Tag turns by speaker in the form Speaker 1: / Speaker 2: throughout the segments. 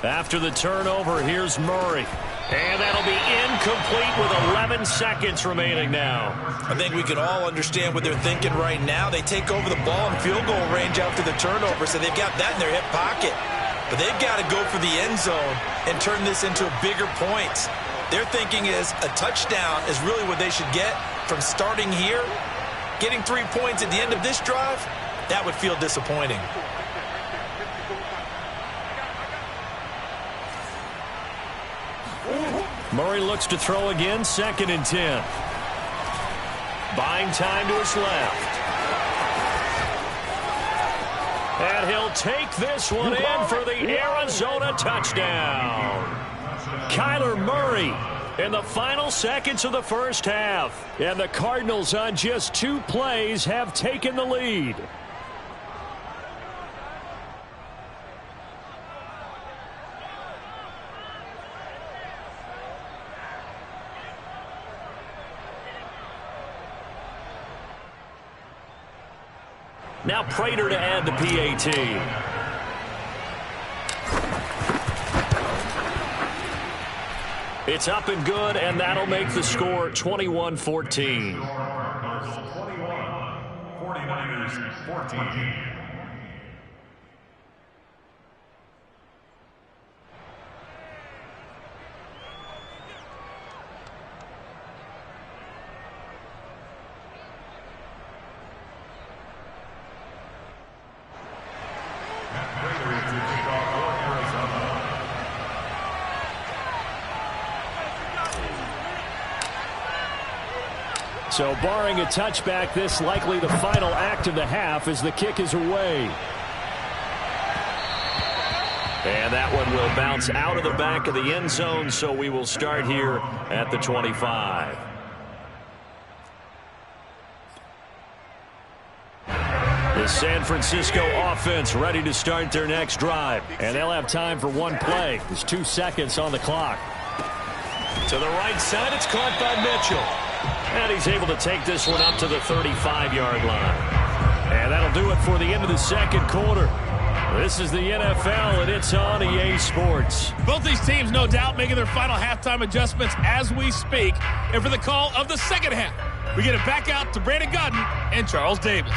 Speaker 1: After the turnover, here's Murray. And that'll be incomplete with 11 seconds remaining now.
Speaker 2: I think we can all understand what they're thinking right now. They take over the ball in field goal range after the turnover, so they've got that in their hip pocket. But they've got to go for the end zone and turn this into bigger points. Their thinking is a touchdown is really what they should get from starting here. Getting 3 points at the end of this drive, that would feel disappointing.
Speaker 1: Murray looks to throw again, 2nd and 10. Buying time to his left. And he'll take this one in for the Arizona touchdown. Kyler Murray in the final seconds of the first half. And the Cardinals on just 2 plays have taken the lead. Now Prater to add the PAT. It's up and good, and that'll make the score 21-14.
Speaker 3: 49ers 14.
Speaker 1: So barring a touchback, this likely the final act of the half as the kick is away. And that one will bounce out of the back of the end zone, so we will start here at the 25. The San Francisco offense ready to start their next drive. And they'll have time for one play. There's 2 seconds on the clock. To the right side, it's caught by Mitchell. And he's able to take this one up to the 35-yard line. And that'll do it for the end of the second quarter. This is the NFL, and it's on EA Sports.
Speaker 4: Both these teams, no doubt, making their final halftime adjustments as we speak. And for the call of the second half, we get it back out to Brandon Gutton and Charles Davis.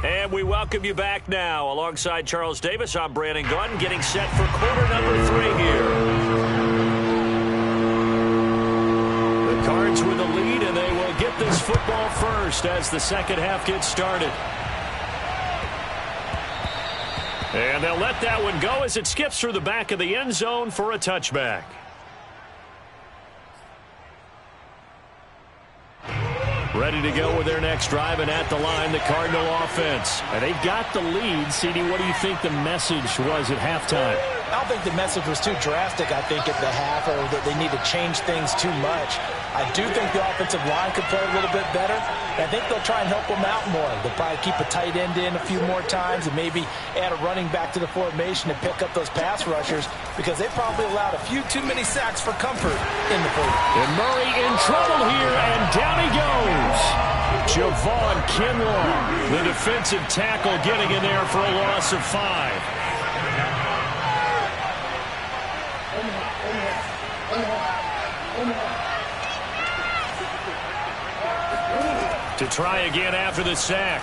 Speaker 1: And we welcome you back now. Alongside Charles Davis, I'm Brandon Gutton, getting set for quarter number 3 here. The Cards with the lead, and they will get this football first as the second half gets started. And they'll let that one go as it skips through the back of the end zone for a touchback. Ready to go with their next drive, and at the line, the Cardinal offense. And they've got the lead. CD, what do you think the message was at halftime?
Speaker 2: I don't think the message was too drastic, I think, at the half, or that they need to change things too much. I do think the offensive line could play a little bit better. I think they'll try and help them out more. They'll probably keep a tight end in a few more times and maybe add a running back to the formation to pick up those pass rushers, because they probably allowed a few too many sacks for comfort in the first.
Speaker 1: And Murray in trouble here, and down he goes. Javon Kinlaw, the defensive tackle, getting in there for a loss of 5. To try again after the sack.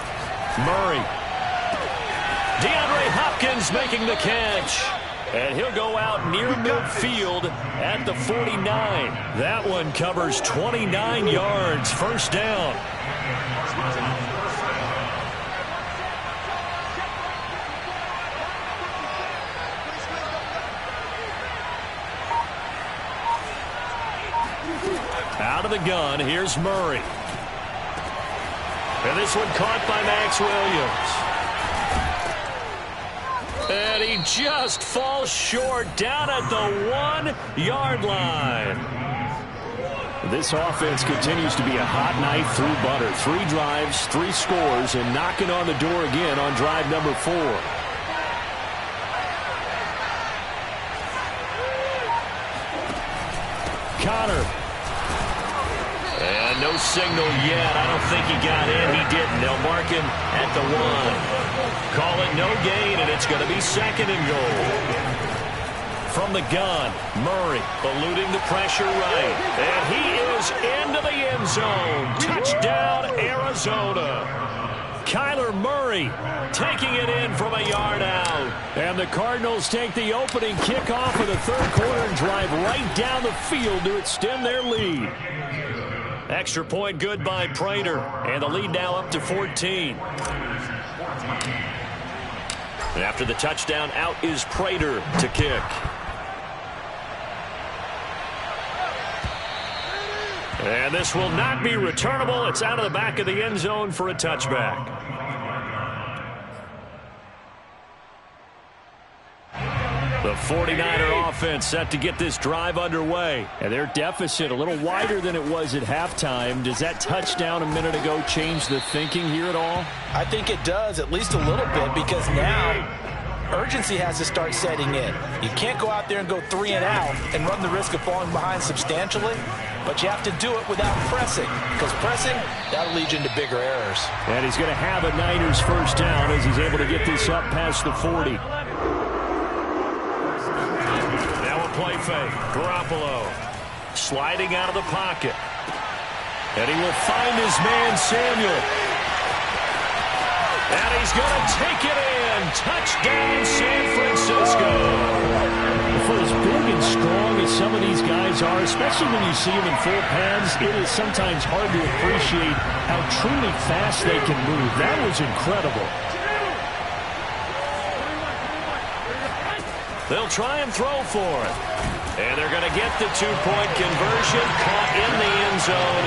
Speaker 1: Murray. DeAndre Hopkins making the catch. And he'll go out near midfield at the 49. That one covers 29 yards. First down. Out of the gun, here's Murray. And this one caught by Max Williams. And he just falls short down at the 1-yard line. This offense continues to be a hot knife through butter. 3 drives, 3 scores, and knocking on the door again on drive number 4. Connor. And no No signal yet. I don't think he got in. He didn't. They'll mark him at the 1. Call it no gain, and it's going to be 2nd and goal. From the gun, Murray eluding the pressure right. And he is into the end zone. Touchdown, Arizona. Kyler Murray taking it in from a yard out. And the Cardinals take the opening kickoff of the third quarter and drive right down the field to extend their lead. Extra point good by Prater. And the lead now up to 14. And after the touchdown, out is Prater to kick. And this will not be returnable. It's out of the back of the end zone for a touchback. The 49er offense set to get this drive underway. And their deficit a little wider than it was at halftime. Does that touchdown a minute ago change the thinking here at all?
Speaker 2: I think it does, at least a little bit, because now urgency has to start setting in. You can't go out there and go 3 and out and run the risk of falling behind substantially, but you have to do it without pressing, because pressing, that'll lead you into bigger errors.
Speaker 1: And he's going to have a Niners first down as he's able to get this up past the 40. Now a play fake. Garoppolo sliding out of the pocket. And he will find his man Samuel. And he's going to take it in. Touchdown, San Francisco. For as big and strong as some of these guys are, especially when you see them in full pads, it is sometimes hard to appreciate how truly fast they can move. That was incredible. They'll try and throw for it. And they're going to get the 2-point conversion, caught in the end zone.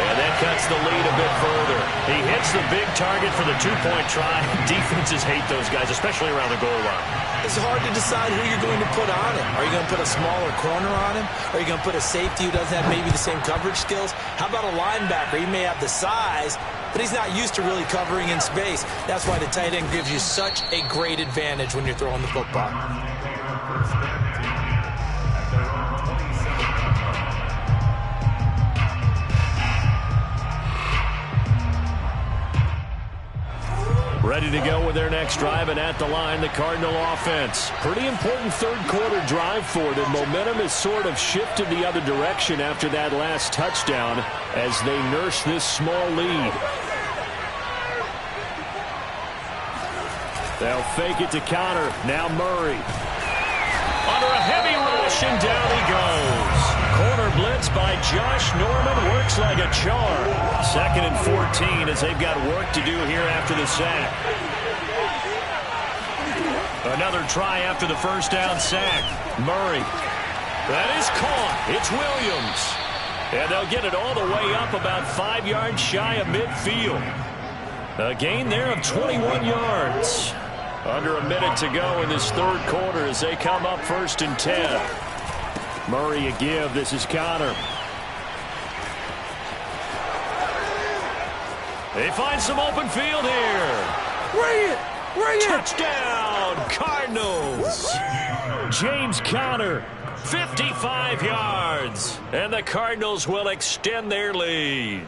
Speaker 1: And that cuts the lead a bit further. He hits the big target for the 2-point try. Defenses hate those guys, especially around the goal line.
Speaker 2: It's hard to decide who you're going to put on him. Are you going to put a smaller corner on him? Are you going to put a safety who doesn't have maybe the same coverage skills? How about a linebacker? He may have the size, but he's not used to really covering in space. That's why the tight end gives you such a great advantage when you're throwing the football.
Speaker 1: Ready to go with their next drive, and at the line, the Cardinal offense. Pretty important third quarter drive for them. Momentum has sort of shifted the other direction after that last touchdown as they nurse this small lead. They'll fake it to counter. Now Murray. Under a heavy rush, and down he goes. Corner blitz by Josh Norman works like a charm. 2nd and 14 as they've got work to do here after the sack. Another try after the first down sack. Murray. That is caught. It's Williams. And they'll get it all the way up about 5 yards shy of midfield. A gain there of 21 yards. Under a minute to go in this third quarter as they come up 1st and 10. Murray a give. This is Connor. They find some open field here.
Speaker 2: Bring it!
Speaker 1: Touchdown, Cardinals. James Conner, 55 yards. And the Cardinals will extend their lead.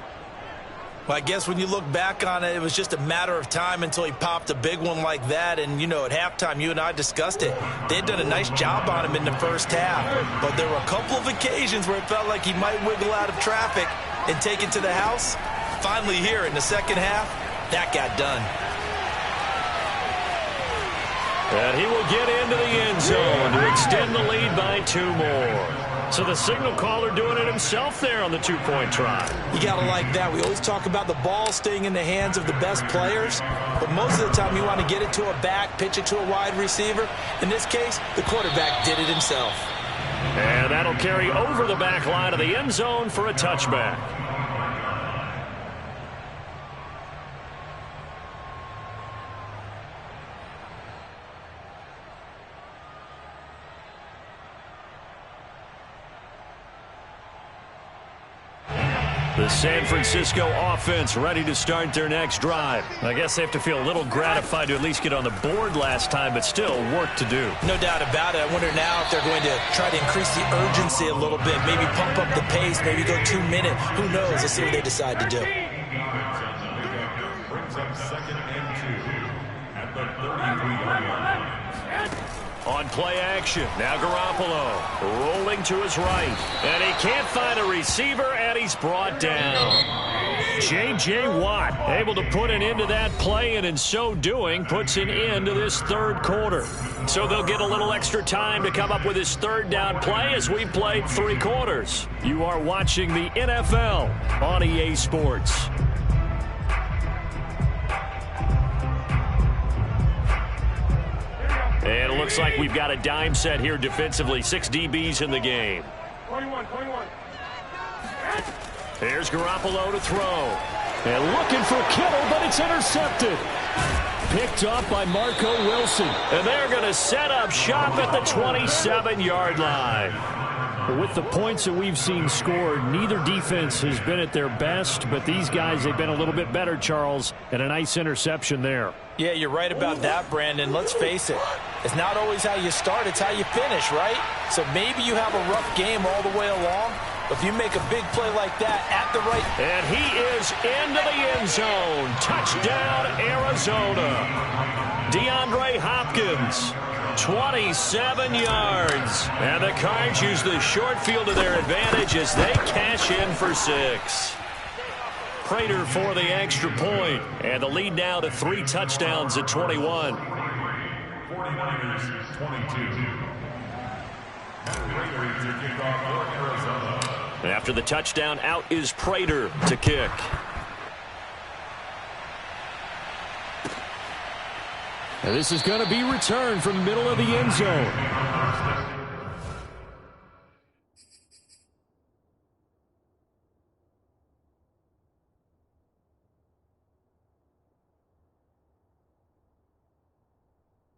Speaker 2: Well, I guess when you look back on it, it was just a matter of time until he popped a big one like that. And, you know, at halftime, you and I discussed it. They had done a nice job on him in the first half. But there were a couple of occasions where it felt like he might wiggle out of traffic and take it to the house. Finally here in the second half, that got done.
Speaker 1: And he will get into the end zone to extend the lead by 2 more. So the signal caller doing it himself there on the 2-point try.
Speaker 2: You got to like that. We always talk about the ball staying in the hands of the best players, but most of the time you want to get it to a back, pitch it to a wide receiver. In this case, the quarterback did it himself.
Speaker 1: And that'll carry over the back line of the end zone for a touchback. The San Francisco offense ready to start their next drive. I guess they have to feel a little gratified to at least get on the board last time, but still work to do.
Speaker 2: No doubt about it. I wonder now if they're going to try to increase the urgency a little bit, maybe pump up the pace, maybe go 2 minute. Who knows? Let's see what they decide to do.
Speaker 3: Brings up 2nd and 2 at the 33-yard line.
Speaker 1: On play action, now Garoppolo rolling to his right. And he can't find a receiver, and he's brought down. J.J. Watt able to put an end to that play, and in so doing, puts an end to this third quarter. So they'll get a little extra time to come up with his third down play as we played 3 quarters. You are watching the NFL on EA Sports. And it looks like we've got a dime set here defensively. 6 DBs in the game.
Speaker 3: 21.
Speaker 1: Here's Garoppolo to throw. And looking for Kittle, but it's intercepted. Picked up by Marco Wilson. And they're going to set up shop at the 27-yard line. With the points that we've seen scored, neither defense has been at their best, but these guys, they've been a little bit better, Charles, and a nice interception there.
Speaker 2: Yeah, you're right about that, Brandon. Let's face it. It's not always how you start, it's how you finish, right? So maybe you have a rough game all the way along, but if you make a big play like that at the right...
Speaker 1: And he is into the end zone. Touchdown, Arizona. DeAndre Hopkins. 27 yards. And the Cards use the short field to their advantage as they cash in for 6. Prater for the extra point. And the lead now to 3 touchdowns at 21.
Speaker 3: 49ers 22. Prater to kick off for Arizona.
Speaker 1: After the touchdown, out is Prater to kick.
Speaker 5: And this is going to be returned from the middle of the end zone.